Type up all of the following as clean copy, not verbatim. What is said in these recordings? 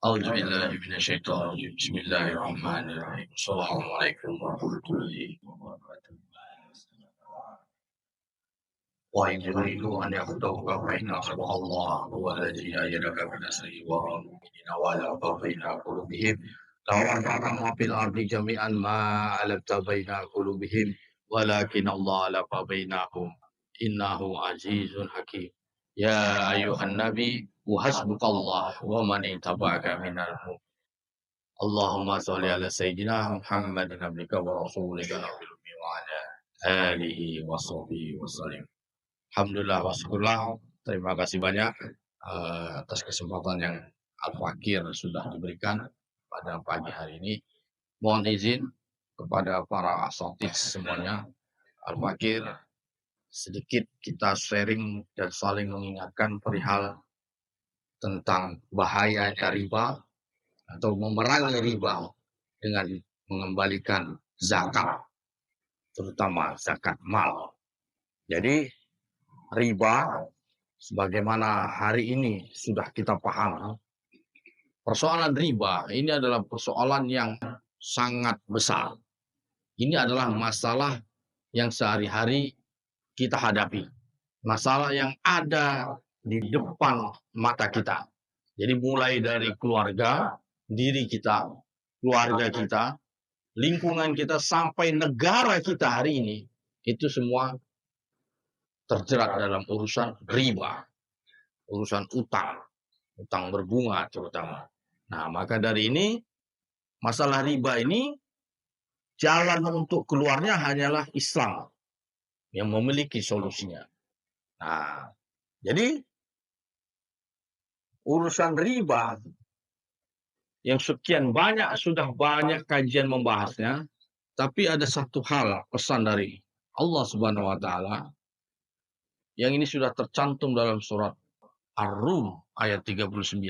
أعوذ بالله من الشيطان الرجيم بسم الله الرحمن الرحيم السلام عليكم ورحمة الله وبركاته وإن يريدوا أن يخدعوك فإن حسبك الله هو الذي أيدك بنصره والمؤمنين وألف بين قلوبهم لو أنفقت ما في الأرض جميعا ما ألفت بين قلوبهم ولكن الله ألف بينهم إنه عزيز حكيم يا أيها النبي وحسبك الله ومن اتبعك من المؤمنين Allahumma sholli ala sayyidina Muhammadin abdika wa rasulika nabil ummi wa ala alihi wa sahbihi wasallam. Alhamdulillah wa syukurlah. Terima kasih banyak atas kesempatan yang Al-Fakir sudah diberikan pada pagi hari ini. Mohon izin kepada para asatidz semuanya, Al-Fakir, sedikit kita sharing dan saling mengingatkan perihal tentang bahayanya riba atau memerangi riba dengan mengembalikan zakat, terutama zakat mal. Jadi riba, sebagaimana hari ini sudah kita pahami, persoalan riba ini adalah persoalan yang sangat besar. Ini adalah masalah yang sehari-hari kita hadapi, masalah yang ada di depan mata kita. Jadi mulai dari keluarga, diri kita, keluarga kita, lingkungan kita, sampai negara kita hari ini, itu semua terjerat dalam urusan riba, urusan utang berbunga terutama. Nah, maka dari ini, masalah riba ini, jalan untuk keluarnya hanyalah Islam yang memiliki solusinya. Nah, jadi urusan riba yang sekian banyak, sudah banyak kajian membahasnya, tapi ada satu hal pesan dari Allah Subhanahu wa taala yang ini sudah tercantum dalam surat Ar-Rum ayat 39,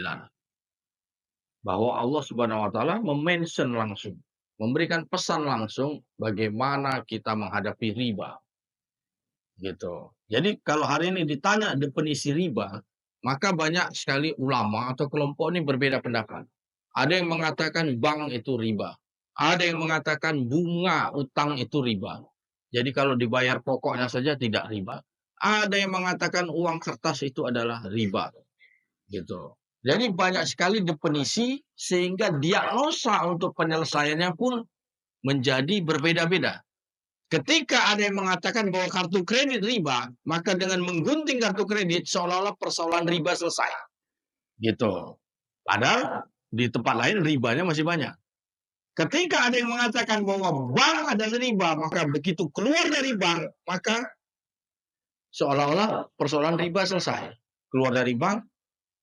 bahwa Allah Subhanahu wa taala memention langsung, memberikan pesan langsung bagaimana kita menghadapi riba. Gitu. Jadi kalau hari ini ditanya definisi riba, maka banyak sekali ulama atau kelompok ini berbeda pendapat. Ada yang mengatakan bank itu riba. Ada yang mengatakan bunga utang itu riba. Jadi kalau dibayar pokoknya saja tidak riba. Ada yang mengatakan uang kertas itu adalah riba. Gitu. Jadi banyak sekali definisi sehingga diagnosa untuk penyelesaiannya pun menjadi berbeda-beda. Ketika ada yang mengatakan bahwa kartu kredit riba, maka dengan menggunting kartu kredit seolah-olah persoalan riba selesai. Gitu. Padahal di tempat lain ribanya masih banyak. Ketika ada yang mengatakan bahwa bank adalah riba, maka begitu keluar dari bank, maka seolah-olah persoalan riba selesai. Keluar dari bank,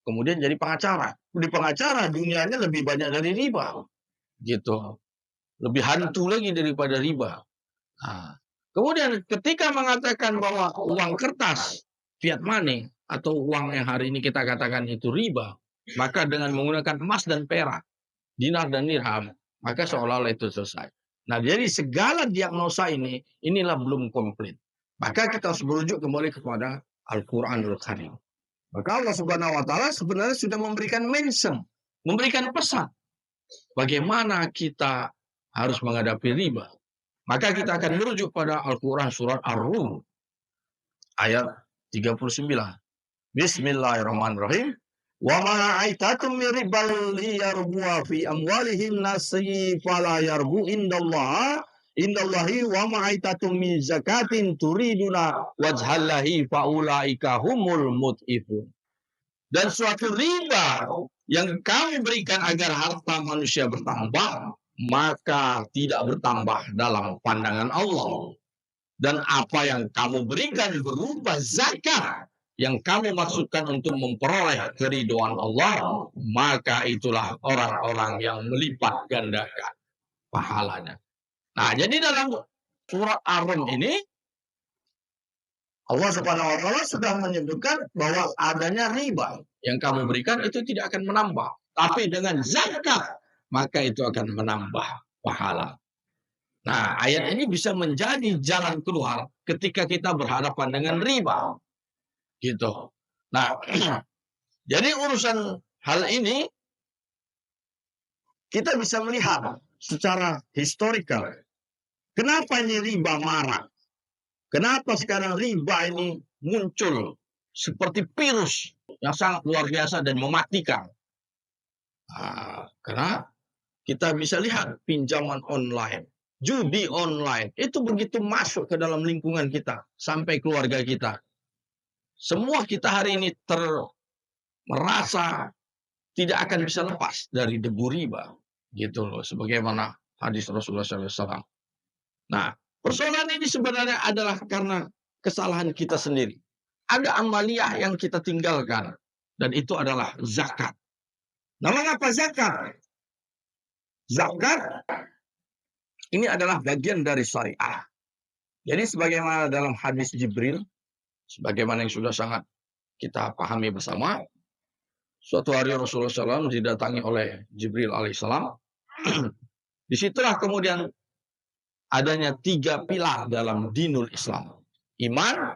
kemudian jadi pengacara. Di pengacara dunianya lebih banyak dari riba. Gitu. Lebih hantu lagi daripada riba. Nah, kemudian ketika mengatakan bahwa uang kertas, fiat money, atau uang yang hari ini kita katakan itu riba, maka dengan menggunakan emas dan perak, dinar dan dirham, maka seolah-olah itu selesai. Nah, jadi segala diagnosa ini, inilah belum komplit. Maka kita harus merujuk kembali kepada Al-Quranul Karim. Maka Allah Subhanahu wa taala sebenarnya sudah memberikan mention, memberikan pesan bagaimana kita harus menghadapi riba. Maka kita akan merujuk pada Al-Quran surat Ar-Rum ayat 39. Bismillahirrahmanirrahim. Wa ma aitatum min ribal yarbu fi amwalihim nasi fala yarbu indallahi wa ma aitatum min zakatin turiduna wajhallahi faulaika humul mut'ifun. Dan suatu riba yang kami berikan agar harta manusia bertambah, maka tidak bertambah dalam pandangan Allah. Dan apa yang kamu berikan berupa zakat yang kamu maksudkan untuk memperoleh keridhaan Allah, maka itulah orang-orang yang melipat gandakan pahalanya. Nah, jadi dalam surat Ar-Rum ini Allah Subhanahu wa taala sudah menyebutkan bahwa adanya riba yang kamu berikan itu tidak akan menambah, tapi dengan zakat maka itu akan menambah pahala. Nah, ayat ini bisa menjadi jalan keluar ketika kita berhadapan dengan riba. Gitu. Nah, jadi urusan hal ini kita bisa melihat secara historikal, kenapa ini riba marak? Kenapa sekarang riba ini muncul seperti virus yang sangat luar biasa dan mematikan? Karena kita bisa lihat pinjaman online, judi online, itu begitu masuk ke dalam lingkungan kita, sampai keluarga kita. Semua kita hari ini merasa tidak akan bisa lepas dari debu riba, gitu loh, sebagaimana hadis Rasulullah SAW. Nah, persoalan ini sebenarnya adalah karena kesalahan kita sendiri. Ada amaliyah yang kita tinggalkan, dan itu adalah zakat. Nah, mengapa zakat? Zakat ini adalah bagian dari syariah. Jadi sebagaimana dalam hadis Jibril, sebagaimana yang sudah sangat kita pahami bersama, suatu hari Rasulullah SAW didatangi oleh Jibril alaihissalam. Disitulah kemudian adanya 3 pilar dalam dinul Islam. Iman,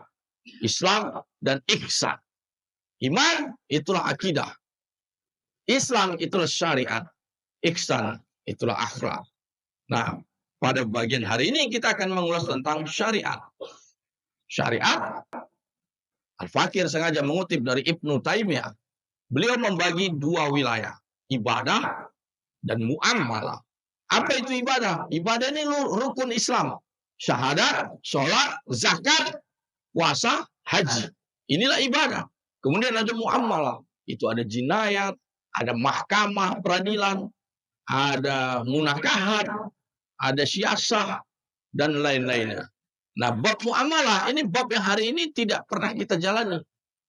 Islam, dan ihsan. Iman itulah akidah. Islam itulah syariat. Ihsan itulah akhlak. Nah, pada bagian hari ini kita akan mengulas tentang syariat. Syariat, Al-Fakir sengaja mengutip dari Ibnu Taimiyah. Beliau membagi 2 wilayah, ibadah dan muamalah. Apa itu ibadah? Ibadah ini rukun Islam. Syahadat, sholat, zakat, puasa, haji. Inilah ibadah. Kemudian ada muamalah. Itu ada jinayat, ada mahkamah peradilan, ada munakahat, ada siasah, dan lain-lainnya. Nah, bab muamalah ini bab yang hari ini tidak pernah kita jalani.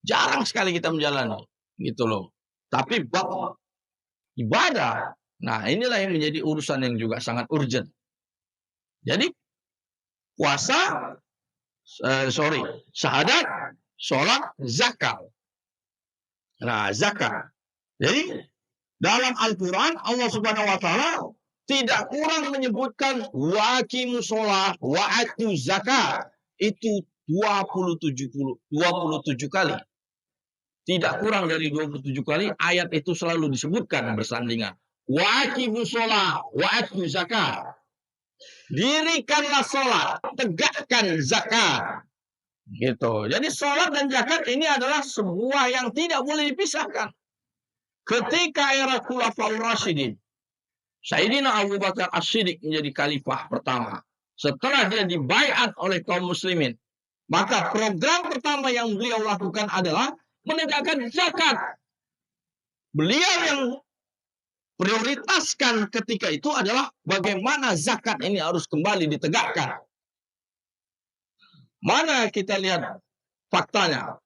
Jarang sekali kita menjalani. Gitu loh. Tapi bab ibadah, nah inilah yang menjadi urusan yang juga sangat urgent. Jadi puasa, syahadat, sholat, zakat. Nah, zakat. Jadi dalam Al-Quran Allah Subhanahu Wa Taala tidak kurang menyebutkan wa aqimus sholat, wa atuz zakat. Itu 27 kali. Tidak kurang dari 27 kali ayat itu selalu disebutkan bersandingan. Wa aqimus sholat, wa atuz zakat. Dirikanlah sholat, tegakkan zakat. Gitu. Jadi sholat dan zakat ini adalah sebuah yang tidak boleh dipisahkan. Ketika era Khulafaur Rasyidin, Sayyidina Abu Bakar As-Siddiq menjadi khalifah pertama. Setelah dia dibaiat oleh kaum muslimin, maka program pertama yang beliau lakukan adalah menegakkan zakat. Beliau yang prioritaskan ketika itu adalah bagaimana zakat ini harus kembali ditegakkan. Mana kita lihat faktanya.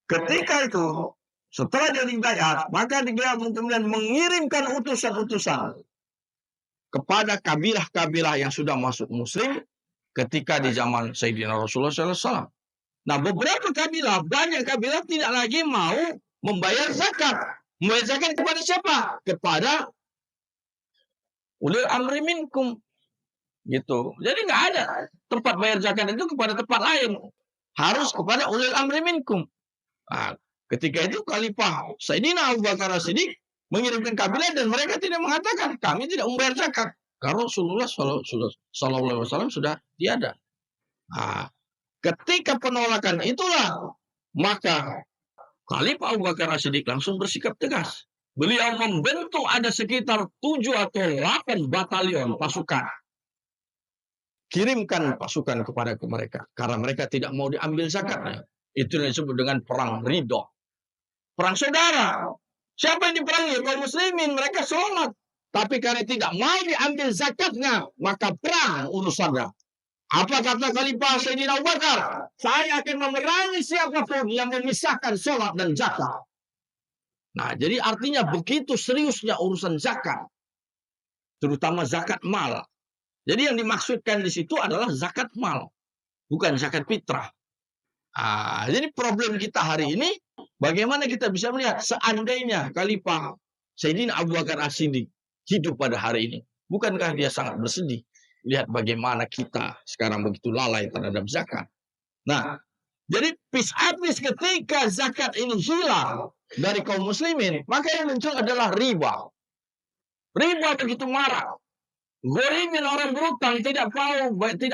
Ketika itu, setelah dia dibaiat, maka beliau kemudian mengirimkan utusan-utusan kepada kabilah-kabilah yang sudah masuk muslim ketika di zaman Sayyidina Rasulullah SAW. Nah, beberapa kabilah, banyak kabilah tidak lagi mau membayar zakat. Membayar zakat kepada siapa? Kepada ulil amri minkum. Gitu. Jadi nggak ada tempat bayar zakat itu kepada tempat lain. Harus kepada ulil amri minkum. Nah, ketika itu Khalifah Sayyidina Abu Bakar As-Siddiq mengirimkan kabilah dan mereka tidak mengatakan kami tidak membayar zakat. Karena Rasulullah SAW sudah tiada. Nah, ketika penolakan itulah maka Khalifah Abu Bakar As-Siddiq langsung bersikap tegas. Beliau membentuk ada sekitar 7 atau 8 batalion pasukan. Kirimkan pasukan kepada mereka karena mereka tidak mau diambil zakatnya. Itu yang disebut dengan perang ridho. Perang saudara. Siapa yang diperangi? Kaum muslimin. Mereka sholat. Tapi karena tidak mau diambil zakatnya, maka perang urusannya. Apa kata Khalifah Sayyidina Abu Bakar? Saya akan memerangi siapapun yang memisahkan sholat dan zakat. Nah, jadi artinya begitu seriusnya urusan zakat. Terutama zakat mal. Jadi yang dimaksudkan di situ adalah zakat mal. Bukan zakat fitrah. Jadi problem kita hari ini, bagaimana kita bisa melihat seandainya Khalifah Sayyidina Abu Bakar As-Siddiq hidup pada hari ini. Bukankah dia sangat bersedih? Lihat bagaimana kita sekarang begitu lalai terhadap zakat. Nah, jadi habis ketika zakat ini hilang dari kaum muslimin, maka yang muncul adalah riba. Riba begitu marah. Golimin orang berutang, tidak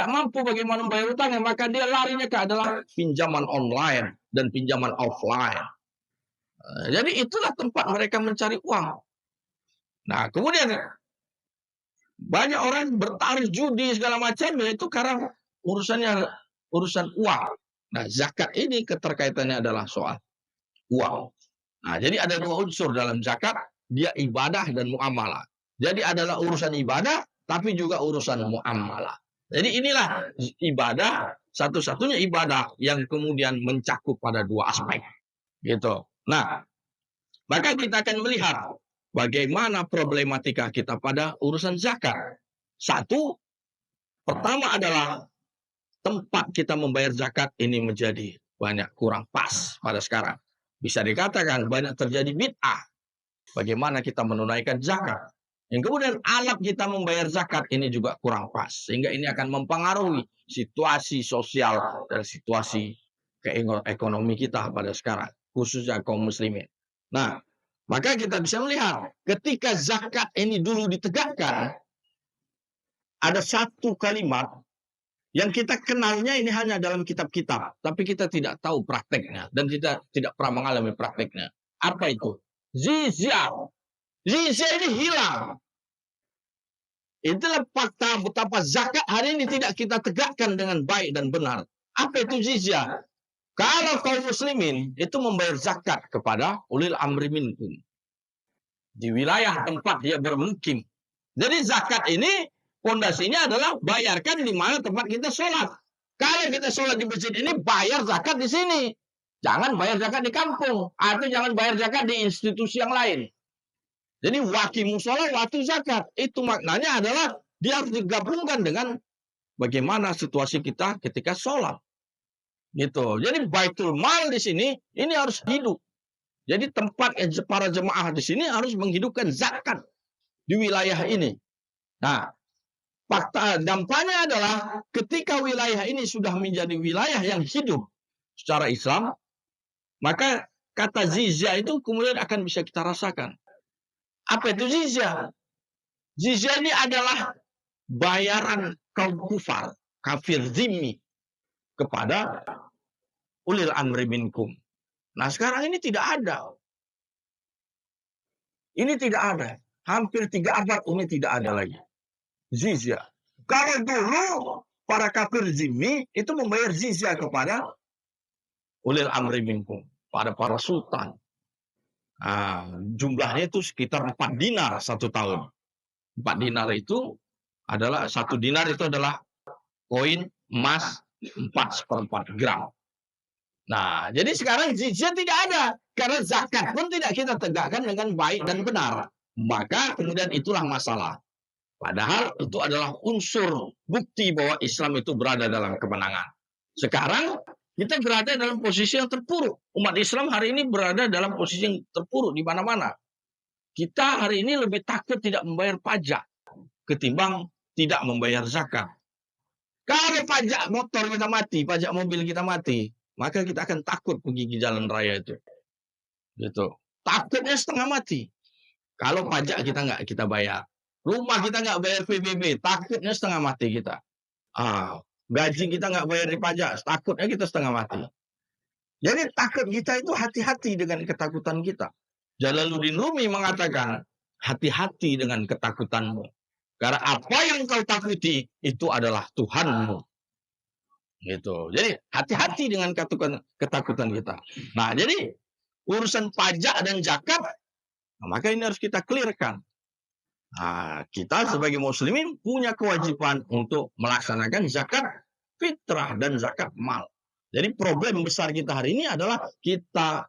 mampu bagaimana membayar utangnya, maka dia larinya ke adalah pinjaman online dan pinjaman offline. Jadi itulah tempat mereka mencari uang. Nah, kemudian banyak orang bertaruh judi segala macam, itu karena urusan uang. Nah, zakat ini keterkaitannya adalah soal uang. Nah, jadi ada dua unsur dalam zakat, dia ibadah dan muamalah. Jadi adalah urusan ibadah, tapi juga urusan muamalah. Jadi inilah ibadah, satu-satunya ibadah yang kemudian mencakup pada dua aspek. Gitu. Nah, maka kita akan melihat bagaimana problematika kita pada urusan zakat. Satu, pertama adalah tempat kita membayar zakat ini menjadi banyak kurang pas pada sekarang. Bisa dikatakan banyak terjadi bid'ah. Bagaimana kita menunaikan zakat. Yang kemudian alat kita membayar zakat ini juga kurang pas. Sehingga ini akan mempengaruhi situasi sosial dan situasi ekonomi kita pada sekarang. Khususnya kaum muslimin. Nah, maka kita bisa melihat ketika zakat ini dulu ditegakkan, ada satu kalimat yang kita kenalnya ini hanya dalam kitab-kitab, tapi kita tidak tahu prakteknya dan kita tidak pernah mengalami prakteknya. Apa itu? Jizyah. Jizyah ini hilang. Itulah fakta betapa zakat hari ini tidak kita tegakkan dengan baik dan benar. Apa itu jizyah? Kalau kaum muslimin itu membayar zakat kepada ulil amri minkum di wilayah tempat dia bermukim. Jadi zakat ini fondasinya adalah bayarkan di mana tempat kita sholat. Kalau kita sholat di masjid ini, bayar zakat di sini. Jangan bayar zakat di kampung. Atau jangan bayar zakat di institusi yang lain. Jadi wakil musola, wakil zakat. Itu maknanya adalah dia harus digabungkan dengan bagaimana situasi kita ketika sholat. Gitu. Jadi baitul mal di sini, ini harus hidup. Jadi tempat para jemaah di sini harus menghidupkan zakat di wilayah ini. Nah, fakta dampaknya adalah ketika wilayah ini sudah menjadi wilayah yang hidup secara Islam, maka kata jizyah itu kemudian akan bisa kita rasakan. Apa itu jizyah? Jizyah ini adalah bayaran kaum kufar, kafir zimmi kepada ulil amri minkum. Nah, sekarang ini tidak ada. Ini tidak ada. Hampir 3 abad ini tidak ada lagi. Jizyah. Kalau dulu para kafir zimmi itu membayar jizyah kepada ulil amri minkum, pada para sultan. Nah, jumlahnya itu sekitar 4 dinar 1 tahun. 4 dinar itu adalah 1 dinar itu adalah koin emas 4/4 gram. Nah, jadi sekarang jizyah tidak ada karena zakat pun tidak kita tegakkan dengan baik dan benar. Maka kemudian itulah masalah. Padahal itu adalah unsur bukti bahwa Islam itu berada dalam kemenangan. Sekarang kita berada dalam posisi yang terpuruk. Umat Islam hari ini berada dalam posisi yang terpuruk di mana-mana. Kita hari ini lebih takut tidak membayar pajak ketimbang tidak membayar zakat. Kalau pajak motor kita mati, pajak mobil kita mati, maka kita akan takut pergi ke jalan raya itu. Gitu. Takutnya setengah mati. Kalau pajak kita nggak kita bayar. Rumah kita nggak bayar PBB, takutnya setengah mati kita. Gaji kita nggak bayar di pajak, takutnya kita setengah mati. Jadi takut kita itu hati-hati dengan ketakutan kita. Jalaluddin Rumi mengatakan, hati-hati dengan ketakutanmu. Karena apa yang kau takuti itu adalah Tuhanmu. Gitu. Jadi hati-hati dengan ketakutan kita. Nah, jadi urusan pajak dan zakat, maka ini harus kita clearkan. Nah, kita sebagai muslimin punya kewajiban untuk melaksanakan zakat fitrah dan zakat mal. Jadi problem besar kita hari ini adalah kita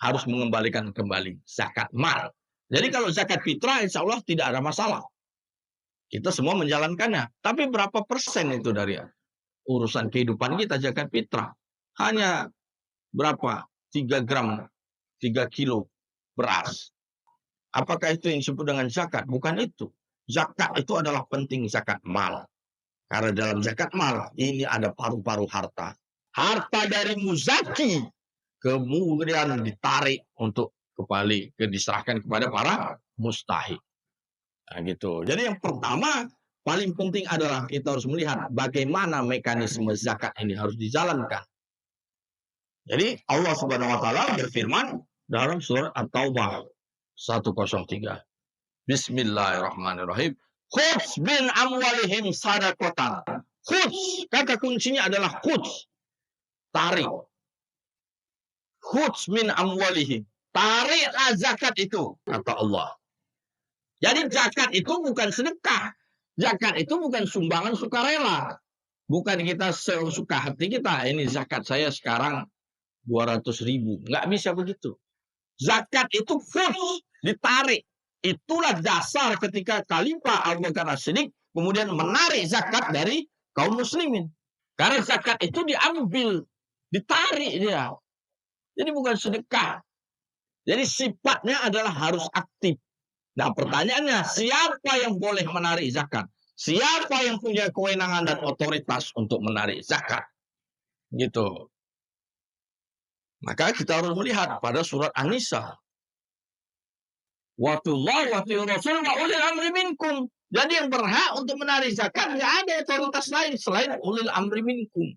harus mengembalikan kembali zakat mal. Jadi kalau zakat fitrah insya Allah tidak ada masalah. Kita semua menjalankannya. Tapi berapa persen itu dari urusan kehidupan kita zakat fitrah? Hanya berapa? 3 gram, 3 kilo beras. Apakah itu yang disebut dengan zakat? Bukan itu. Zakat itu adalah penting zakat mal. Karena dalam zakat mal ini ada paru-paru harta. Harta dari muzaki kemudian ditarik untuk kembali diserahkan kepada para mustahik. Nah, gitu. Jadi yang pertama paling penting adalah kita harus melihat bagaimana mekanisme zakat ini harus dijalankan. Jadi Allah Subhanahu wa taala berfirman dalam surat At-Taubah 103. Bismillahirrahmanirrahim. Khudz min amwalihim sadaqatan. Khudz, kata kuncinya adalah khudz. Tarik. Khudz min amwalihim. Tariklah zakat itu, kata Allah. Jadi zakat itu bukan sedekah. Zakat itu bukan sumbangan sukarela. Bukan kita sesuka hati kita. Ini zakat saya sekarang 200.000. Nggak bisa begitu. Zakat itu khudz, ditarik. Itulah dasar ketika Khalifah Abu Bakar As-Siddiq kemudian menarik zakat dari kaum muslimin. Karena zakat itu diambil, ditarik dia. Jadi bukan sedekah. Jadi sifatnya adalah harus aktif. Nah pertanyaannya, siapa yang boleh menarik zakat? Siapa yang punya kewenangan dan otoritas untuk menarik zakat? Gitu. Maka kita harus melihat pada surat An-Nisa. Watullah wa rasul wa ulil amri minkum. Jadi yang berhak untuk menarik zakat tidak ada otoritas lain selain ulil amri minkum.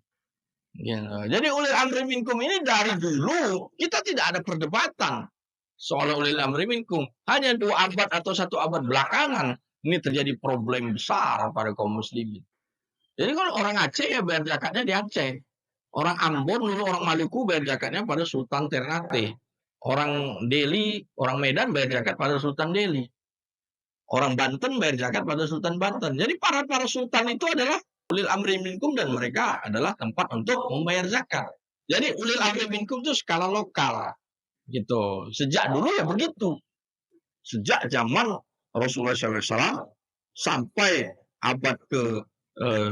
Ya, jadi ulil amri minkum ini dari dulu kita tidak ada perdebatan soal ulil amri minkum. Hanya 2 abad atau 1 abad belakangan ini terjadi problem besar pada kaum muslimin. Jadi kalau orang Aceh ya bayar zakatnya di Aceh. Orang Ambon dulu, orang Maluku bayar zakatnya pada Sultan Ternate. Orang Delhi, orang Medan bayar zakat pada Sultan Delhi. Orang Banten bayar zakat pada Sultan Banten. Jadi para sultan itu adalah ulil amri minkum dan mereka adalah tempat untuk membayar zakat. Jadi ulil amri minkum itu skala lokal. Gitu. Sejak dulu ya begitu. Sejak zaman Rasulullah SAW sampai abad ke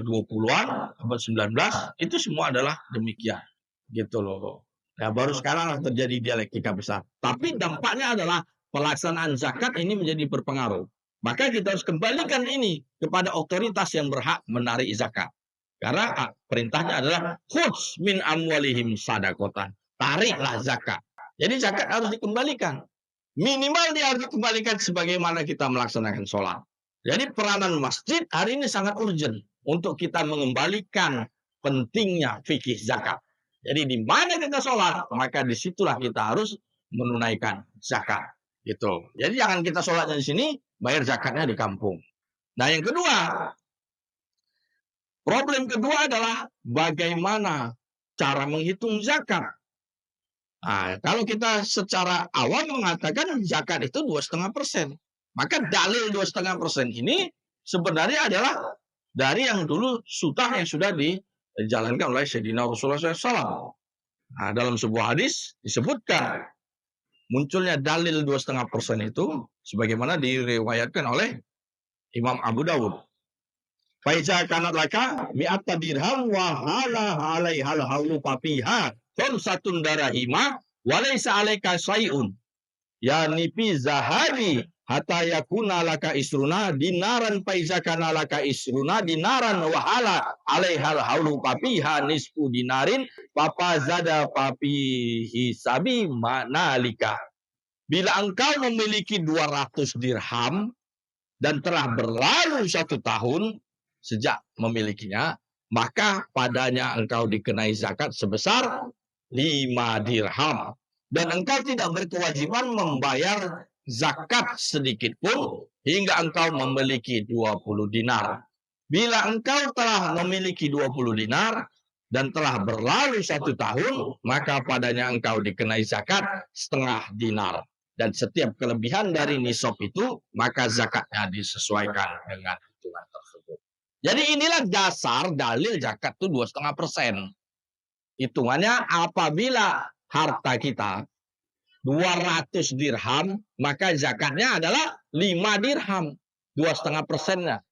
20-an, abad 19, itu semua adalah demikian. Gitu loh. Nah, baru sekarang terjadi dialektika besar. Tapi dampaknya adalah pelaksanaan zakat ini menjadi berpengaruh. Maka kita harus kembalikan ini kepada otoritas yang berhak menarik zakat. Karena perintahnya adalah khudz min amwalihim sadaqatan. Tariklah zakat. Jadi zakat harus dikembalikan. Minimal dia harus dikembalikan sebagaimana kita melaksanakan sholat. Jadi peranan masjid hari ini sangat urgent untuk kita mengembalikan pentingnya fikih zakat. Jadi di mana kita sholat, maka disitulah kita harus menunaikan zakat. Gitu. Jadi jangan kita sholatnya di sini, bayar zakatnya di kampung. Nah yang kedua, problem kedua adalah bagaimana cara menghitung zakat. Nah, kalau kita secara awal mengatakan zakat itu 2,5%, maka dalil 2,5% ini sebenarnya adalah dari yang dulu yang sudah dijalankan oleh Sayyidina Rasulullah SAW. Nah, dalam sebuah hadis disebutkan munculnya dalil 2,5% itu sebagaimana diriwayatkan oleh Imam Abu Dawud. Faiza kanat laka mi'ata dirham wa hala alaihal haulu papiha khamsatun darahima wa laysa alaika syai'un ya nipi zahabi hatta yakuna laka isruna dinaran faiza kana laka isruna dinaran wa hala alaihal haulu papiha nisfu dinarin papa zada papihi sabi manalika. Bila engkau memiliki 200 dirham dan telah berlalu 1 tahun sejak memilikinya, maka padanya engkau dikenai zakat sebesar 5 dirham. Dan engkau tidak berkewajiban membayar zakat sedikit pun hingga engkau memiliki 20 dinar. Bila engkau telah memiliki 20 dinar dan telah berlalu 1 tahun, maka padanya engkau dikenai zakat setengah dinar. Dan setiap kelebihan dari nisab itu, maka zakatnya disesuaikan dengan hitungan tersebut. Jadi inilah dasar dalil zakat itu 2,5%. Hitungannya apabila harta kita 200 dirham, maka zakatnya adalah 5 dirham, 2,5%-nya.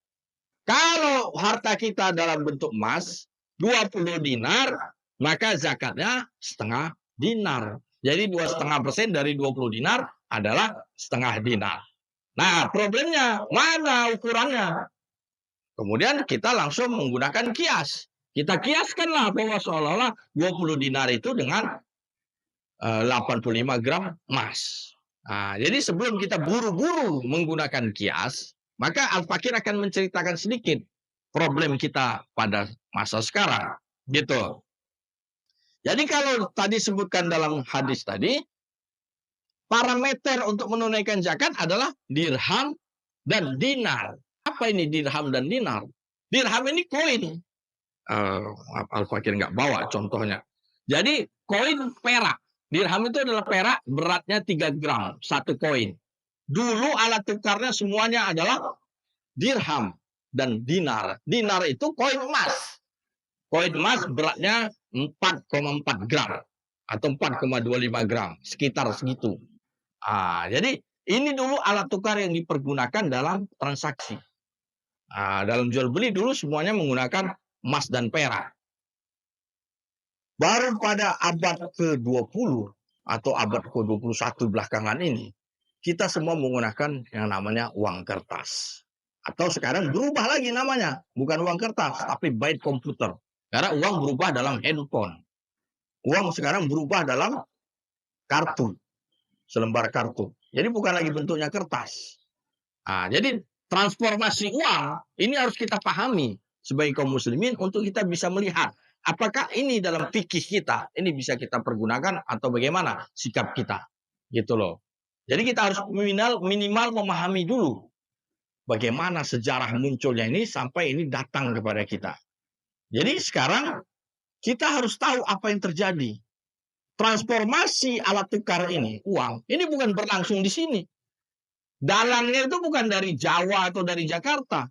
Kalau harta kita dalam bentuk emas 20 dinar, maka zakatnya setengah dinar. Jadi 2,5% dari 20 dinar adalah setengah dinar. Nah, problemnya mana ukurannya? Kemudian kita langsung menggunakan kias. Kita kiaskanlah bahwa seolah-olah 20 dinar itu dengan 85 gram emas. Nah, jadi sebelum kita buru-buru menggunakan kias, Maka Al-Fakir akan menceritakan sedikit problem kita pada masa sekarang. Gitu. Jadi kalau tadi sebutkan dalam hadis tadi, parameter untuk menunaikan zakat adalah dirham dan dinar. Apa ini dirham dan dinar? Dirham ini koin. Al-Fakir nggak bawa contohnya. Jadi koin perak. Dirham itu adalah perak, beratnya 3 gram, satu koin. Dulu alat tukarnya semuanya adalah dirham dan dinar. Dinar itu koin emas. Koin emas beratnya 4,4 gram atau 4,25 gram, sekitar segitu. Jadi ini dulu alat tukar yang dipergunakan dalam transaksi. Dalam jual beli dulu semuanya menggunakan emas dan perak. Baru pada abad ke-20 atau abad ke-21 belakangan ini, kita semua menggunakan yang namanya uang kertas. Atau sekarang berubah lagi namanya, bukan uang kertas, tapi byte komputer. Karena uang berubah dalam handphone. Uang sekarang berubah dalam kartu, selembar kartu. Jadi bukan lagi bentuknya kertas. Jadi transformasi uang ini harus kita pahami sebagai kaum muslimin untuk kita bisa melihat apakah ini dalam fikih kita ini bisa kita pergunakan atau bagaimana sikap kita, gitu loh. Jadi kita harus minimal memahami dulu bagaimana sejarah munculnya ini sampai ini datang kepada kita. Jadi sekarang kita harus tahu apa yang terjadi. Transformasi alat tukar ini, uang, ini bukan berlangsung di sini. Dalangnya itu bukan dari Jawa atau dari Jakarta.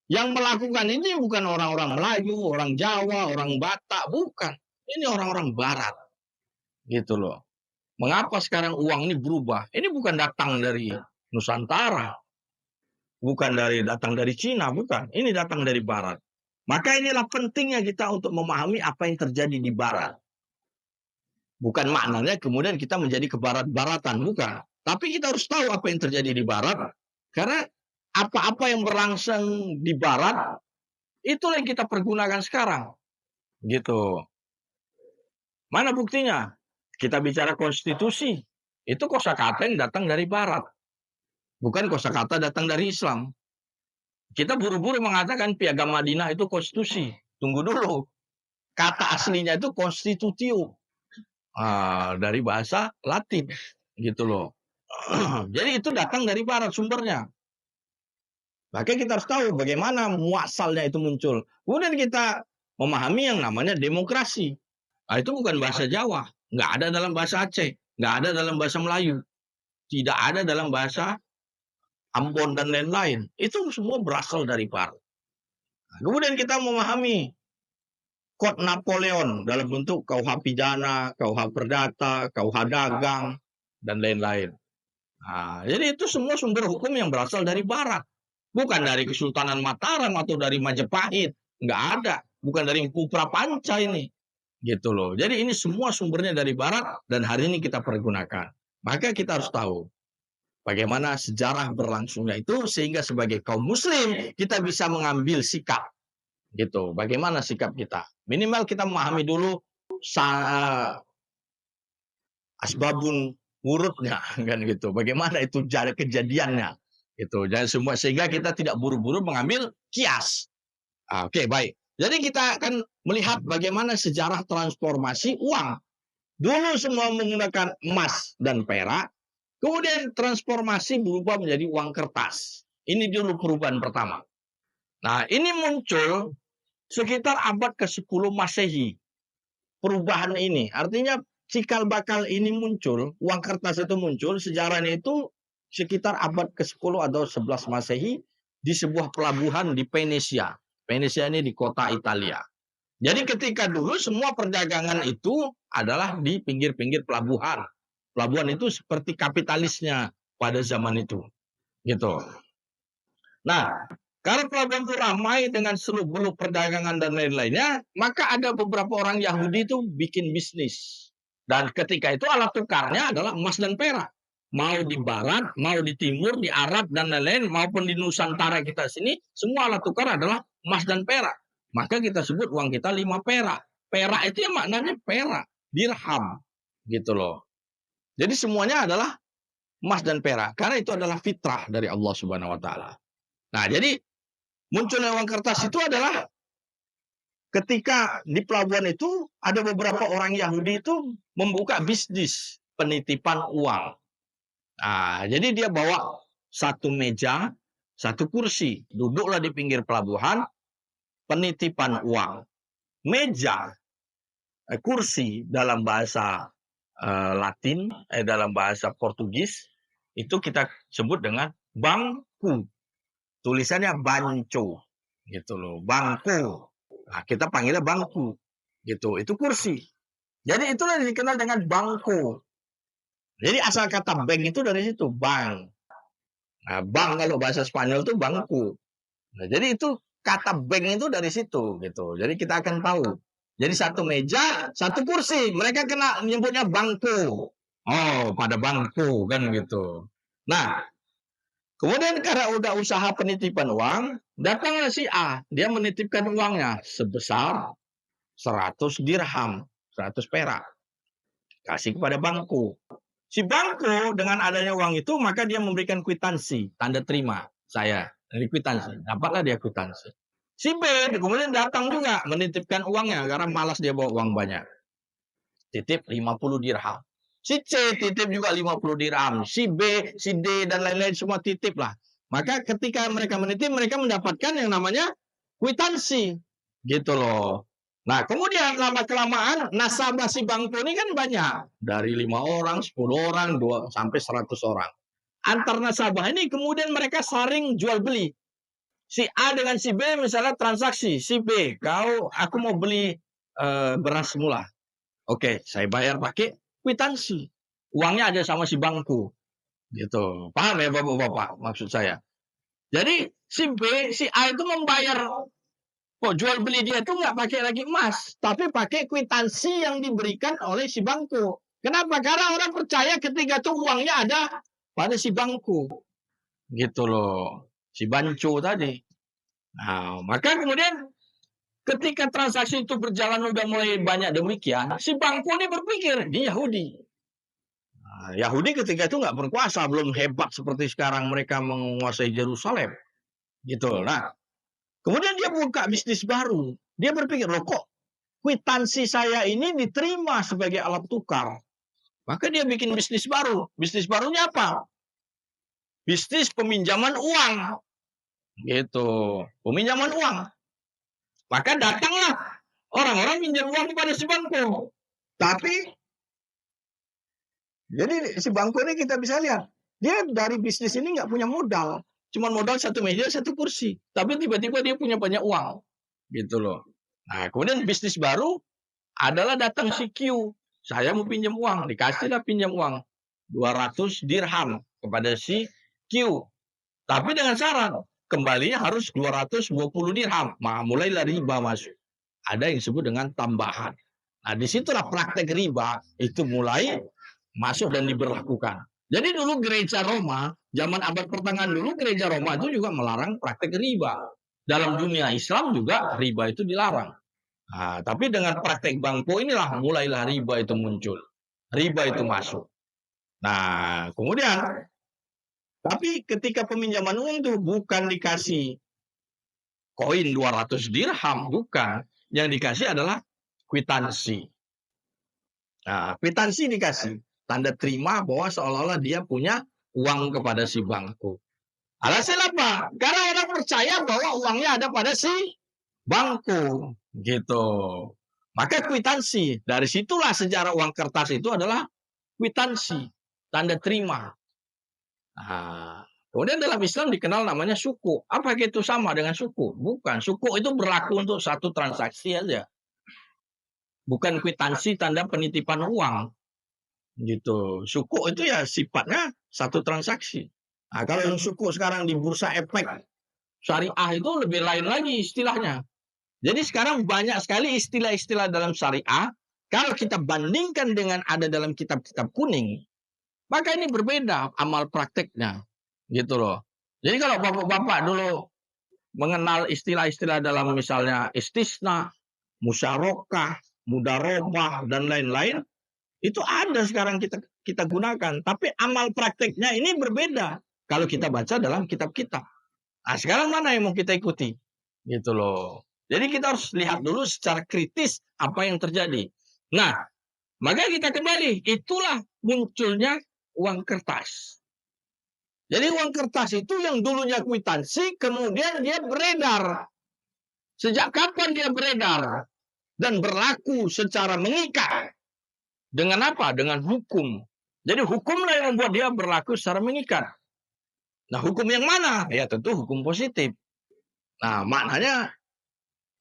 Yang melakukan ini bukan orang-orang Melayu, orang Jawa, orang Batak, bukan. Ini orang-orang Barat. Gitu loh. Mengapa sekarang uang ini berubah? Ini bukan datang dari Nusantara. Bukan datang dari Cina, bukan. Ini datang dari Barat. Maka inilah pentingnya kita untuk memahami apa yang terjadi di Barat. Bukan maknanya kemudian kita menjadi kebarat-baratan, bukan. Tapi kita harus tahu apa yang terjadi di Barat. Karena apa-apa yang berangsang di Barat, itulah yang kita pergunakan sekarang. Gitu. Mana buktinya? Kita bicara konstitusi. Itu kosakata yang datang dari Barat. Bukan kosakata datang dari Islam. Kita buru-buru mengatakan Piagam Madinah itu konstitusi. Tunggu dulu. Kata aslinya itu konstitutio. Dari bahasa Latin. Gitu loh. Jadi itu datang dari Barat sumbernya. Maka kita harus tahu bagaimana muasalnya itu muncul. Kemudian kita memahami yang namanya demokrasi. Itu bukan bahasa Jawa. Nggak ada dalam bahasa Aceh. Nggak ada dalam bahasa Melayu. Tidak ada dalam bahasa Ambon dan lain-lain. Itu semua berasal dari Barat. Kemudian kita memahami Kode Napoleon dalam bentuk KUH pidana, KUH perdata, KUH dagang, dan lain-lain. Jadi itu semua sumber hukum yang berasal dari Barat. Bukan dari Kesultanan Mataram atau dari Majapahit. Nggak ada. Bukan dari Empu Prapanca ini. Gitu loh. Jadi ini semua sumbernya dari Barat dan hari ini kita pergunakan. Maka kita harus tahu bagaimana sejarah berlangsungnya itu sehingga sebagai kaum muslim kita bisa mengambil sikap. Gitu. Bagaimana sikap kita? Minimal kita memahami dulu asbabun wurudnya kan gitu. Bagaimana itu kejadiannya? Gitu. Jangan semua sehingga kita tidak buru-buru mengambil kias. Oke, baik. Jadi kita akan melihat bagaimana sejarah transformasi uang. Dulu semua menggunakan emas dan perak, kemudian transformasi berubah menjadi uang kertas. Ini dulu perubahan pertama. Nah, ini muncul sekitar abad ke-10 Masehi. Perubahan ini, artinya cikal bakal ini muncul, uang kertas itu muncul, sejarahnya itu sekitar abad ke-10 atau 11 Masehi di sebuah pelabuhan di Venesia. Venesia ini di kota Italia. Jadi ketika dulu semua perdagangan itu adalah di pinggir-pinggir pelabuhan. Pelabuhan itu seperti kapitalisnya pada zaman itu. Gitu. Nah, karena pelabuhan itu ramai dengan seluk-beluk perdagangan dan lain-lainnya, maka ada beberapa orang Yahudi itu bikin bisnis. Dan ketika itu alat tukarnya adalah emas dan perak. Mau di barat, mau di timur, di Arab, dan lain-lain, maupun di Nusantara kita sini, semua alat tukar adalah emas dan perak. Maka kita sebut uang kita 5 perak. Perak itu ya maknanya perak, dirham. Gitu loh. Jadi semuanya adalah emas dan perak. Karena itu adalah fitrah dari Allah Subhanahu wa Ta'ala. Nah, jadi munculnya uang kertas itu adalah ketika di pelabuhan itu ada beberapa orang Yahudi itu membuka bisnis penitipan uang. Nah, jadi dia bawa satu meja, satu kursi, duduklah di pinggir pelabuhan, penitipan uang. Meja, kursi dalam bahasa Latin, dalam bahasa Portugis, itu kita sebut dengan bangku. Tulisannya banco, gitu loh, bangku. Nah, kita panggilnya bangku, gitu. Itu kursi. Jadi itulah dikenal dengan bangku. Jadi asal kata bank itu dari situ, bank. Nah, bank kalau bahasa Spanyol itu bangku. Nah, jadi itu kata bank itu dari situ, gitu. Jadi kita akan tahu. Jadi satu meja, satu kursi. Mereka kena menyebutnya bangku. Oh, pada bangku kan gitu. Nah, kemudian karena udah usaha penitipan uang, datanglah si A. Dia menitipkan uangnya sebesar 100 dirham, 100 perak. Kasih kepada bangku. Si bangku dengan adanya uang itu, maka dia memberikan kwitansi, tanda terima saya dari kwitansi. Dapatlah dia kwitansi. Si B kemudian datang juga menitipkan uangnya karena malas dia bawa uang banyak. Titip 50 dirham. Si C titip juga 50 dirham. Si B, si D, dan lain-lain semua titip lah. Maka ketika mereka menitip, mereka mendapatkan yang namanya kwitansi. Gitu loh. Nah, kemudian lama-kelamaan nasabah si bangku ini kan banyak. Dari 5 orang, 10 orang, 2 sampai 100 orang. Antar nasabah ini kemudian mereka saling jual beli. Si A dengan si B misalnya transaksi. Si B, aku mau beli beras mula. Oke, saya bayar pakai kwitansi. Uangnya ada sama si bangku. Gitu. Paham ya Bapak-bapak maksud saya? Jadi si B, si A itu membayar jual beli dia itu nggak pakai lagi emas, tapi pakai kwitansi yang diberikan oleh si bangku. Kenapa? Karena orang percaya ketika itu uangnya ada pada si bangku. Gitu loh. Si banco tadi. Nah, maka kemudian ketika transaksi itu berjalan udah mulai banyak demikian, si bangku ini berpikir, dia Yahudi. Nah, Yahudi ketika itu nggak berkuasa, belum hebat seperti sekarang mereka menguasai Yerusalem. Gitu. Nah, kemudian dia buka bisnis baru. Dia berpikir, loh kok kwitansi saya ini diterima sebagai alat tukar. Maka dia bikin bisnis baru. Bisnis barunya apa? Bisnis peminjaman uang. Gitu. Peminjaman uang. Maka datanglah orang-orang pinjam uang kepada si bangku. Tapi, jadi si bangku ini kita bisa lihat. Dia dari bisnis ini nggak punya modal. Cuma modal satu meja, satu kursi. Tapi tiba-tiba dia punya banyak uang. Gitu loh. Nah, kemudian bisnis baru adalah datang si Q. Saya mau pinjam uang. Dikasihlah pinjam uang. 200 dirham kepada si Q. Tapi dengan syarat. Kembalinya harus 220 dirham. Mulailah riba masuk. Ada yang disebut dengan tambahan. Nah, disitulah praktek riba itu mulai masuk dan diberlakukan. Jadi dulu gereja Roma, zaman abad pertengahan dulu gereja Roma itu juga melarang praktek riba. Dalam dunia Islam juga riba itu dilarang. Nah, tapi dengan praktek bangku inilah mulailah riba itu muncul. Riba itu masuk. Nah, kemudian, tapi ketika peminjaman uang itu bukan dikasih koin 200 dirham, bukan. Yang dikasih adalah kwitansi. Nah, kwitansi dikasih. Tanda terima bahwa seolah-olah dia punya uang kepada si bangku. Alasan apa? Karena orang percaya bahwa uangnya ada pada si bangku. Gitu. Maka kwitansi. Dari situlah sejarah uang kertas itu adalah kwitansi. Tanda terima. Nah, kemudian dalam Islam dikenal namanya suku. Apa itu sama dengan suku? Bukan. Suku itu berlaku untuk satu transaksi aja. Bukan kwitansi tanda penitipan uang. Gitu. Suku itu ya sifatnya satu transaksi. Nah, kalau yang suku sekarang di bursa efek syariah itu lebih lain lagi istilahnya. Jadi sekarang banyak sekali istilah-istilah dalam syariah. Kalau kita bandingkan dengan ada dalam kitab-kitab kuning, maka ini berbeda amal prakteknya. Gitu loh. Jadi kalau bapak-bapak dulu mengenal istilah-istilah dalam misalnya istisna, musyarakah, mudarobah, dan lain-lain, itu ada sekarang kita gunakan. Tapi amal prakteknya ini berbeda kalau kita baca dalam kitab-kitab. Nah, sekarang mana yang mau kita ikuti? Gitu loh. Jadi kita harus lihat dulu secara kritis apa yang terjadi. Nah, maka kita kembali, itulah munculnya uang kertas. Jadi uang kertas itu yang dulunya kwitansi, kemudian dia beredar. Sejak kapan dia beredar? Dan berlaku secara mengikat. Dengan apa? Dengan hukum. Jadi hukumlah yang membuat dia berlaku secara mengikat. Nah, hukum yang mana? Ya tentu hukum positif. Nah, maknanya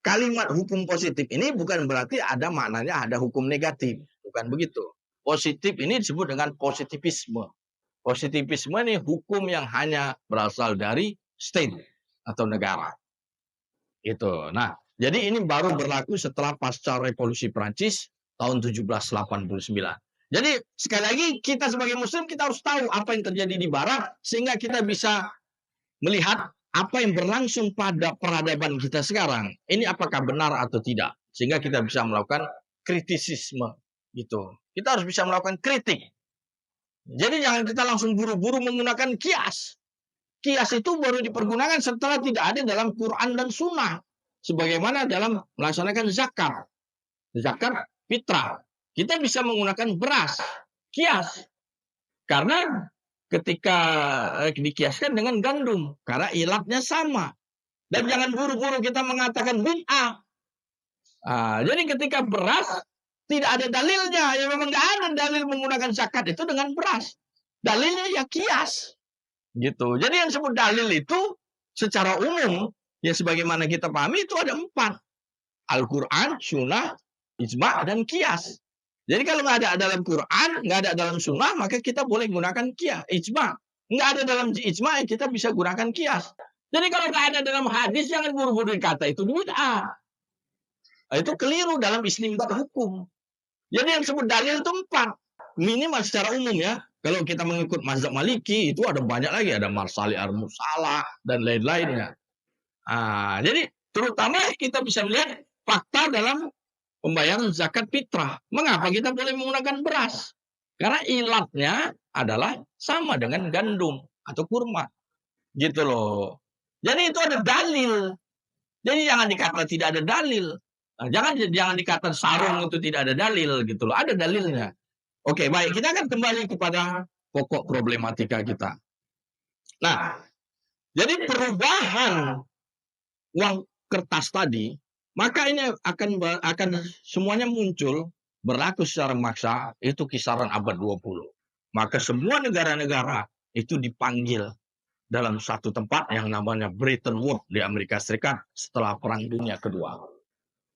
kalimat hukum positif ini bukan berarti ada maknanya ada hukum negatif. Bukan begitu. Positif ini disebut dengan positivisme. Positivisme ini hukum yang hanya berasal dari state atau negara. Itu. Nah, jadi ini baru berlaku setelah pasca revolusi Prancis tahun 1789. Jadi sekali lagi kita sebagai muslim kita harus tahu apa yang terjadi di barat sehingga kita bisa melihat apa yang berlangsung pada peradaban kita sekarang. Ini apakah benar atau tidak? Sehingga kita bisa melakukan kritisisme gitu. Kita harus bisa melakukan kritik. Jadi jangan kita langsung buru-buru menggunakan kias. Kias itu baru dipergunakan setelah tidak ada dalam Quran dan Sunnah. Sebagaimana dalam melaksanakan zakat. Zakat fitrah. Kita bisa menggunakan beras. Kias. Karena ketika dikiaskan dengan gandum. Karena ilatnya sama. Dan jangan buru-buru kita mengatakan bid'ah. Jadi ketika beras tidak ada dalilnya. Ya memang tidak ada dalil menggunakan zakat itu dengan beras. Dalilnya ya kias. Gitu. Jadi yang disebut dalil itu secara umum ya sebagaimana kita pahami itu ada 4. Al-Quran, Sunnah, Ijma, dan Qiyas. Jadi kalau nggak ada dalam Quran, nggak ada dalam Sunnah, maka kita boleh gunakan Qiyas, Ijma. Nggak ada dalam Ijma, ya kita bisa gunakan Qiyas. Jadi kalau nggak ada dalam hadis, jangan buru-buru kata itu bid'ah. Itu keliru dalam istinbat hukum. Jadi yang disebut dalil itu 4. Minimal secara umum ya. Kalau kita mengikut mazhab Maliki itu ada banyak lagi, ada Marsali Al-Musalah dan lain-lainnya. Jadi terutama kita bisa melihat fakta dalam pembayaran zakat fitrah. Mengapa kita boleh menggunakan beras? Karena ilatnya adalah sama dengan gandum atau kurma. Gitu loh. Jadi itu ada dalil. Jadi jangan dikata tidak ada dalil. Jangan dikata sarung itu tidak ada dalil gitu loh. Ada dalilnya. Oke, baik. Kita akan kembali kepada pokok problematika kita. Nah, jadi perubahan uang kertas tadi, maka ini akan semuanya muncul berlaku secara maksa itu kisaran abad 20. Maka semua negara-negara itu dipanggil dalam satu tempat yang namanya Bretton Woods di Amerika Serikat setelah Perang Dunia Kedua.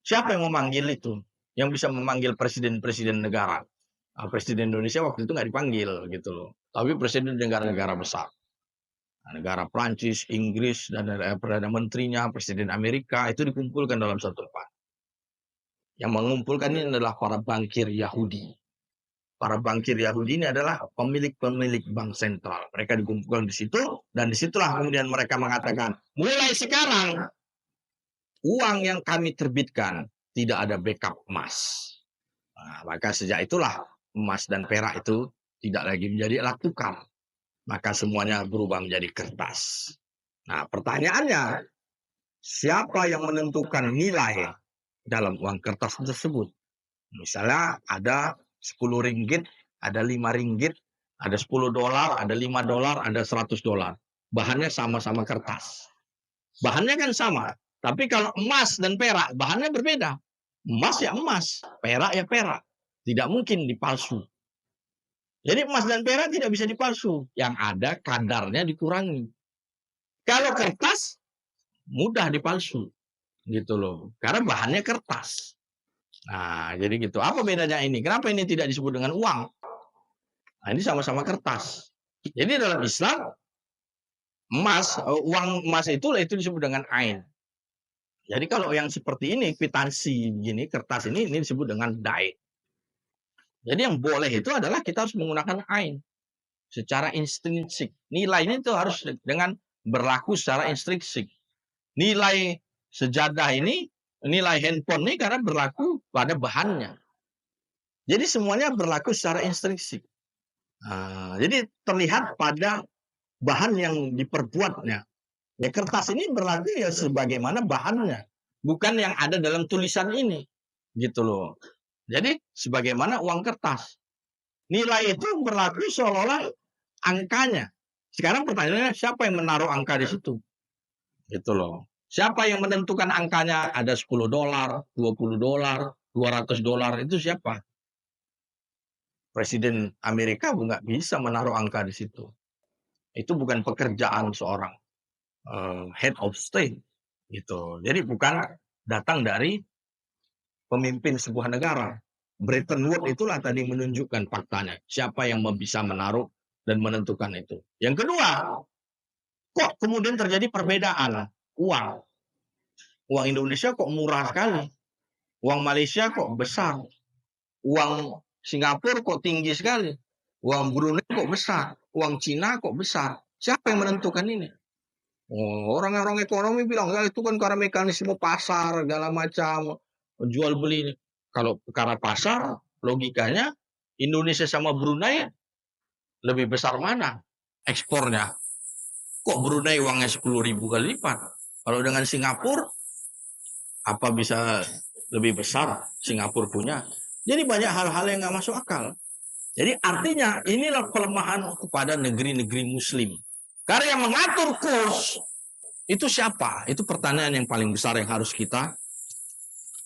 Siapa yang memanggil itu? Yang bisa memanggil presiden-presiden negara? Presiden Indonesia waktu itu nggak dipanggil gitu loh. Tapi presiden negara-negara besar. Negara Prancis, Inggris, dan Perdana Menterinya, Presiden Amerika, itu dikumpulkan dalam satu tempat. Yang mengumpulkan ini adalah para bankir Yahudi. Para bankir Yahudi ini adalah pemilik-pemilik bank sentral. Mereka dikumpulkan di situ, dan disitulah kemudian mereka mengatakan, mulai sekarang, uang yang kami terbitkan tidak ada backup emas. Maka sejak itulah emas dan perak itu tidak lagi menjadi alat tukar. Maka semuanya berubah menjadi kertas. Nah, pertanyaannya, siapa yang menentukan nilai dalam uang kertas tersebut? Misalnya ada 10 ringgit, ada 5 ringgit, ada 10 dolar, ada 5 dolar, ada 100 dolar. Bahannya sama-sama kertas. Bahannya kan sama, tapi kalau emas dan perak, bahannya berbeda. Emas ya emas, perak ya perak. Tidak mungkin dipalsu. Jadi emas dan perak tidak bisa dipalsu. Yang ada kadarnya dikurangi. Kalau kertas, mudah dipalsu. Gitu loh. Karena bahannya kertas. Nah, jadi gitu. Apa bedanya ini? Kenapa ini tidak disebut dengan uang? Nah, ini sama-sama kertas. Jadi dalam Islam, uang emas itu disebut dengan ain. Jadi kalau yang seperti ini, kwitansi begini, kertas ini disebut dengan dai. Jadi yang boleh itu adalah kita harus menggunakan ain secara intrinsik. Nilai ini tuh harus dengan berlaku secara intrinsik. Nilai sejadah ini, nilai handphone ini karena berlaku pada bahannya. Jadi semuanya berlaku secara intrinsik. Jadi terlihat pada bahan yang diperbuatnya. Ya kertas ini berarti ya sebagaimana bahannya, bukan yang ada dalam tulisan ini, gitu loh. Jadi sebagaimana uang kertas. Nilai itu berlaku seolah-olah angkanya. Sekarang pertanyaannya siapa yang menaruh angka di situ? Gitu loh. Siapa yang menentukan angkanya ada $10, $20, $200 itu siapa? Presiden Amerika nggak bisa menaruh angka di situ. Itu bukan pekerjaan seorang head of state gitu. Jadi bukan datang dari pemimpin sebuah negara. Bretton Woods itulah tadi menunjukkan faktanya. Siapa yang bisa menaruh dan menentukan itu. Yang kedua, kok kemudian terjadi perbedaan uang? Uang Indonesia kok murah sekali. Uang Malaysia kok besar. Uang Singapura kok tinggi sekali. Uang Brunei kok besar. Uang Cina kok besar. Siapa yang menentukan ini? Oh, orang-orang ekonomi bilang, ya itu kan karena mekanisme pasar, segala macam, jual beli. Kalau karena pasar, logikanya Indonesia sama Brunei lebih besar mana ekspornya? Kok Brunei uangnya 10.000 kali lipat? Kalau dengan Singapura, apa bisa lebih besar Singapura punya? Jadi banyak hal-hal yang nggak masuk akal. Jadi artinya inilah pelemahan kepada negeri-negeri Muslim. Karena yang mengatur kurs itu siapa? Itu pertanyaan yang paling besar yang harus kita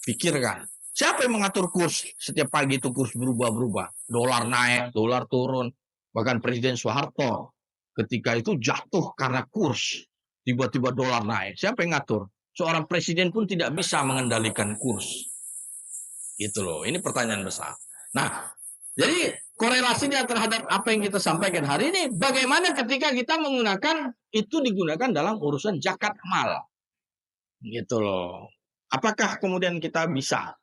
pikirkan. Siapa yang mengatur kurs? Setiap pagi itu kurs berubah-berubah. Dolar naik, dolar turun. Bahkan Presiden Soeharto ketika itu jatuh karena kurs. Tiba-tiba dolar naik. Siapa yang ngatur? Seorang presiden pun tidak bisa mengendalikan kurs. Gitu loh. Ini pertanyaan besar. Nah, jadi korelasinya terhadap apa yang kita sampaikan hari ini, bagaimana ketika kita menggunakan itu digunakan dalam urusan zakat mal, gitu loh. Apakah kemudian kita bisa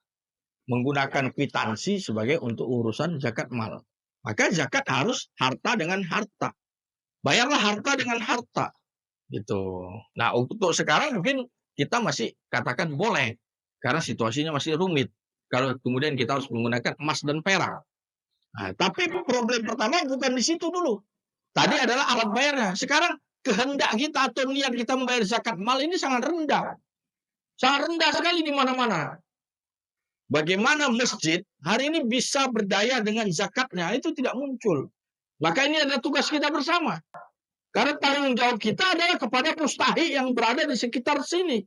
menggunakan kwitansi sebagai untuk urusan zakat mal? Maka zakat harus harta dengan harta. Bayarlah harta dengan harta, gitu. Nah, untuk sekarang mungkin kita masih katakan boleh karena situasinya masih rumit. Kalau kemudian kita harus menggunakan emas dan perak. Nah, tapi problem pertama bukan di situ dulu. Tadi adalah alat bayarnya. Sekarang kehendak kita atau niat kita membayar zakat mal ini sangat rendah. Sangat rendah sekali di mana-mana. Bagaimana masjid hari ini bisa berdaya dengan zakatnya itu tidak muncul. Maka ini adalah tugas kita bersama. Karena tanggung jawab kita adalah kepada mustahi yang berada di sekitar sini.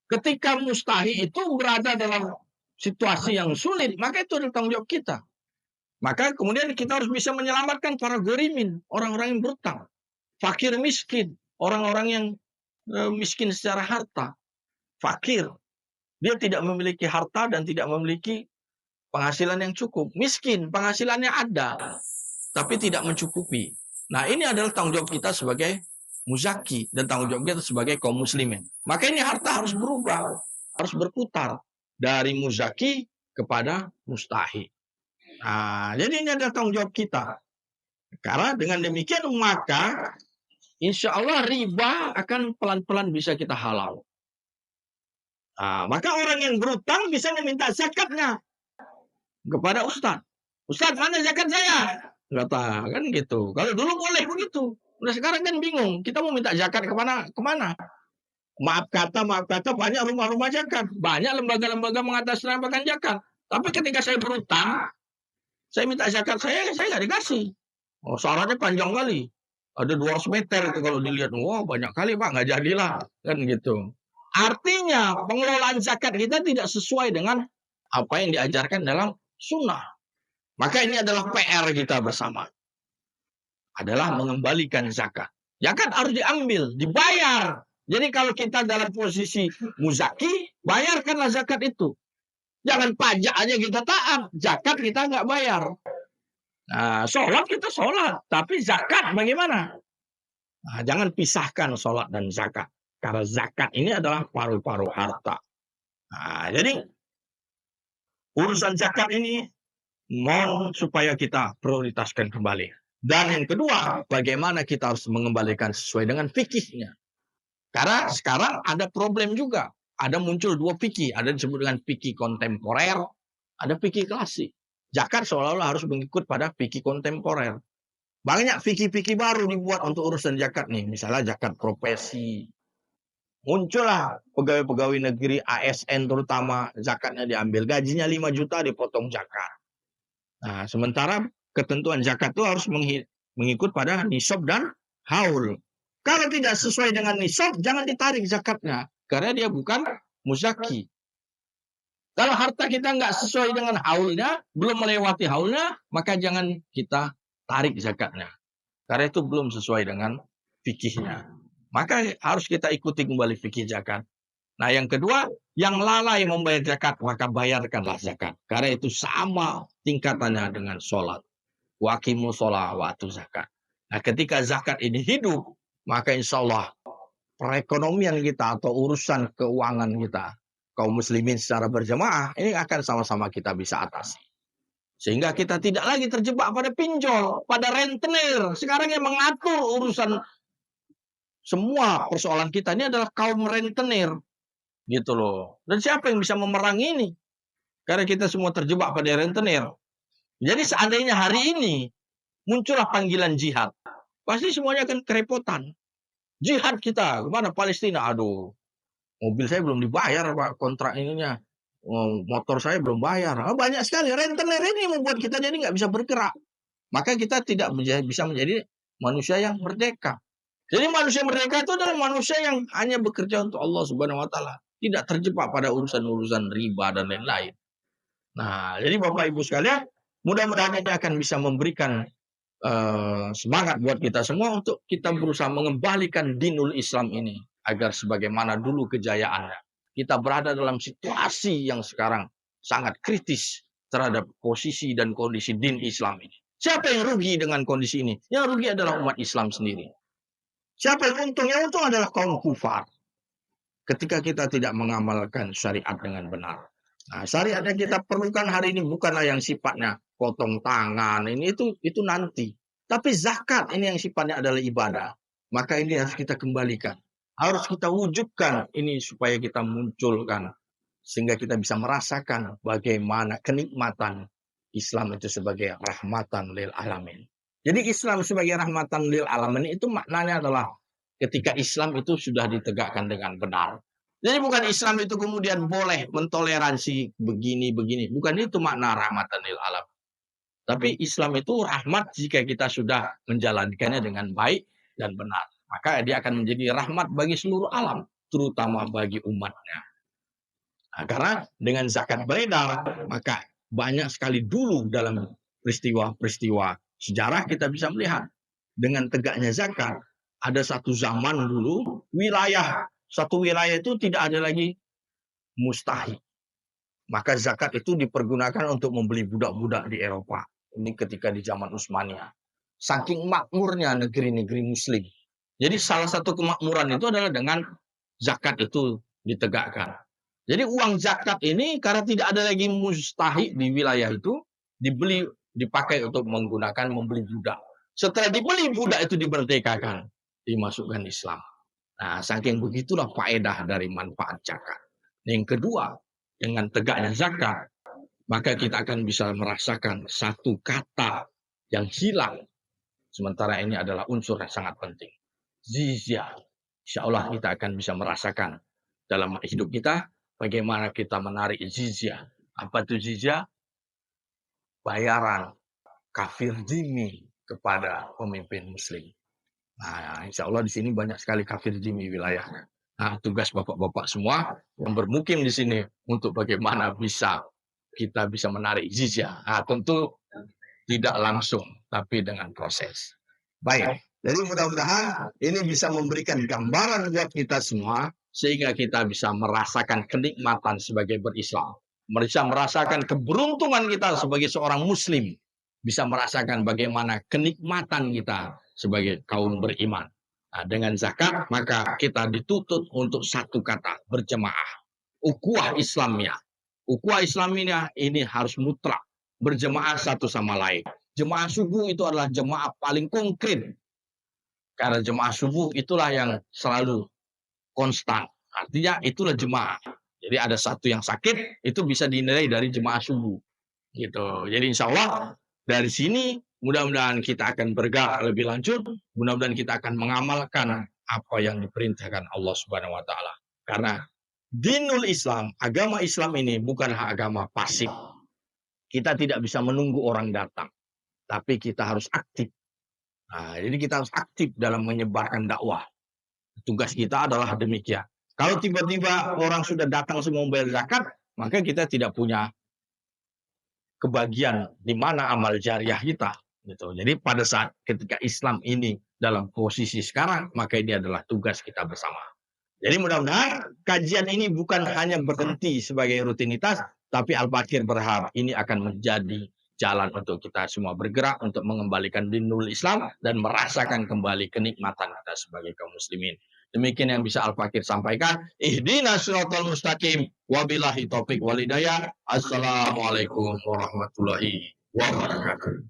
Ketika mustahi itu berada dalam situasi yang sulit, maka itu adalah tanggung jawab kita. Maka kemudian kita harus bisa menyelamatkan para gorimin, orang-orang yang berutang, fakir miskin, orang-orang yang miskin secara harta, fakir. Dia tidak memiliki harta dan tidak memiliki penghasilan yang cukup. Miskin, penghasilannya ada, tapi tidak mencukupi. Nah, ini adalah tanggung jawab kita sebagai muzaki dan tanggung jawab kita sebagai kaum muslimin. Maka ini harta harus berubah, harus berputar dari muzaki kepada mustahi. Nah, jadi ini adalah tanggung jawab kita. Karena dengan demikian maka insya Allah riba akan pelan-pelan bisa kita halau. Nah, maka orang yang berutang bisa meminta zakatnya kepada ustaz. Ustaz, mana zakat saya? Kata kan gitu. Kalau dulu boleh begitu. Udah sekarang kan bingung. Kita mau minta zakat kemana? Maaf kata banyak rumah-rumah zakat. Banyak lembaga-lembaga mengatasnamakan zakat. Tapi ketika saya berutang, saya minta zakat saya nggak dikasih. Oh, syaratnya panjang kali. Ada 200 meter itu kalau dilihat. Wah, banyak kali Pak, nggak jadilah. Kan gitu. Artinya pengelolaan zakat kita tidak sesuai dengan apa yang diajarkan dalam sunnah. Maka ini adalah PR kita bersama. Adalah mengembalikan zakat. Zakat harus diambil, dibayar. Jadi kalau kita dalam posisi muzaki, bayarkanlah zakat itu. Jangan pajak aja kita taat, zakat kita nggak bayar. Nah, sholat kita sholat, tapi zakat bagaimana? Nah, jangan pisahkan sholat dan zakat. Karena zakat ini adalah paru-paru harta. Nah, jadi urusan zakat ini mohon supaya kita prioritaskan kembali. Dan yang kedua, bagaimana kita harus mengembalikan sesuai dengan fikihnya. Karena sekarang ada problem juga. Ada muncul dua fikih. Ada disebut dengan fikih kontemporer, ada fikih klasik. Zakat seolah-olah harus mengikut pada fikih kontemporer. Banyak fikih-fikih baru dibuat untuk urusan zakat nih. Misalnya zakat profesi, Muncullah pegawai-pegawai negeri ASN terutama, zakatnya diambil, gajinya 5 juta dipotong zakat. Nah, sementara ketentuan zakat itu harus mengikut pada nisab dan haul. Kalau tidak sesuai dengan nisab, jangan ditarik zakatnya, karena dia bukan muzaki. Kalau harta kita nggak sesuai dengan haulnya, belum melewati haulnya, maka jangan kita tarik zakatnya. Karena itu belum sesuai dengan fikihnya. Maka harus kita ikuti kembali fikih zakat. Nah, yang kedua, yang lalai membayar zakat, maka bayarkanlah zakat. Karena itu sama tingkatannya dengan sholat. Waqimu sholat waktu zakat. Nah, ketika zakat ini hidup, maka insya Allah perekonomian kita atau urusan keuangan kita, kaum muslimin secara berjamaah, ini akan sama-sama kita bisa atasi. Sehingga kita tidak lagi terjebak pada pinjol, pada rentenir. Sekarang yang mengatur urusan semua persoalan kita ini adalah kaum rentenir. Gitu loh. Dan siapa yang bisa memerangi ini? Karena kita semua terjebak pada rentenir. Jadi seandainya hari ini muncullah panggilan jihad, pasti semuanya akan kerepotan. Jihad kita, kemana? Palestina. Aduh, mobil saya belum dibayar, Pak, kontrak ininya. Motor saya belum bayar. Banyak sekali rentenir ini membuat kita jadi nggak bisa bergerak. Maka kita tidak bisa menjadi manusia yang merdeka. Jadi manusia merdeka itu adalah manusia yang hanya bekerja untuk Allah Subhanahu wa taala, tidak terjebak pada urusan-urusan riba dan lain-lain. Nah, jadi Bapak Ibu sekalian, mudah-mudahan ini akan bisa memberikan semangat buat kita semua untuk kita berusaha mengembalikan dinul Islam ini agar sebagaimana dulu kejayaannya. Kita berada dalam situasi yang sekarang sangat kritis terhadap posisi dan kondisi din Islam ini. Siapa yang rugi dengan kondisi ini? Yang rugi adalah umat Islam sendiri. Siapa yang untung? Yang untung adalah kaum kufar. Ketika kita tidak mengamalkan syariat dengan benar. Nah, syariat yang kita perlukan hari ini bukanlah yang sifatnya potong tangan. Itu nanti. Tapi zakat ini yang sifatnya adalah ibadah. Maka ini harus kita kembalikan. Harus kita wujudkan ini supaya kita munculkan. Sehingga kita bisa merasakan bagaimana kenikmatan Islam itu sebagai rahmatan lil alamin. Jadi Islam sebagai rahmatan lil alamin itu maknanya adalah ketika Islam itu sudah ditegakkan dengan benar. Jadi bukan Islam itu kemudian boleh mentoleransi begini-begini. Bukan itu makna rahmatan lil alamin. Tapi Islam itu rahmat jika kita sudah menjalankannya dengan baik dan benar. Maka dia akan menjadi rahmat bagi seluruh alam, terutama bagi umatnya. Nah, karena dengan zakat beredar, maka banyak sekali dulu dalam peristiwa-peristiwa sejarah kita bisa melihat dengan tegaknya zakat. Ada satu zaman dulu satu wilayah itu tidak ada lagi mustahik. Maka zakat itu dipergunakan untuk membeli budak-budak di Eropa. Ini ketika di zaman Utsmaniyah. Saking makmurnya negeri-negeri muslim. Jadi salah satu kemakmuran itu adalah dengan zakat itu ditegakkan. Jadi uang zakat ini karena tidak ada lagi mustahik di wilayah itu, dipakai untuk membeli budak. Setelah dibeli budak itu dimerdekakan, dimasukkan Islam. Nah, saking begitulah faedah dari manfaat zakat. Yang kedua, dengan tegaknya zakat, maka kita akan bisa merasakan satu kata yang hilang. Sementara ini adalah unsur yang sangat penting. Jizyah. Insya Allah kita akan bisa merasakan dalam hidup kita bagaimana kita menarik jizyah. Apa itu jizyah? Bayaran kafir zimmi kepada pemimpin muslim. Nah, insya Allah di sini banyak sekali kafir zimmi wilayahnya. Nah, tugas bapak-bapak semua yang bermukim di sini untuk bagaimana kita bisa menarik jizyah. Nah, tentu tidak langsung, tapi dengan proses. Baik, jadi mudah-mudahan ini bisa memberikan gambaran buat kita semua, sehingga kita bisa merasakan kenikmatan sebagai berislam. Bisa merasakan keberuntungan kita sebagai seorang muslim. Bisa merasakan bagaimana kenikmatan kita sebagai kaum beriman. Nah, dengan zakat, maka kita dituntut untuk satu kata, berjemaah. Ukhuwah Islamiyah. Ukhuwah Islamiyah ini harus mutlak. Berjemaah satu sama lain. Jemaah subuh itu adalah jemaah paling konkret. Karena jemaah subuh itulah yang selalu konstan. Artinya itulah jemaah. Jadi ada satu yang sakit, itu bisa dinilai dari jemaah subuh. Gitu. Jadi insya Allah dari sini mudah-mudahan kita akan bergerak lebih lanjut. Mudah-mudahan kita akan mengamalkan apa yang diperintahkan Allah Subhanahu wa taala. Karena dinul Islam, agama Islam ini bukanlah agama pasif. Kita tidak bisa menunggu orang datang, tapi kita harus aktif. Nah, jadi kita harus aktif dalam menyebarkan dakwah. Tugas kita adalah demikian. Kalau tiba-tiba orang sudah datang semua membayar zakat, maka kita tidak punya kebagian di mana amal jariah kita. Gitu. Jadi pada saat ketika Islam ini dalam posisi sekarang, maka ini adalah tugas kita bersama. Jadi mudah-mudahan kajian ini bukan hanya berhenti sebagai rutinitas, tapi Al-Fakir berharap ini akan menjadi jalan untuk kita semua bergerak untuk mengembalikan dinul Islam dan merasakan kembali kenikmatan kita sebagai kaum muslimin. Demikian yang bisa Al-Fakir sampaikan. Ihdinas siratal mustaqim. Wabillahi taufik wal hidayah. Assalamualaikum warahmatullahi wabarakatuh.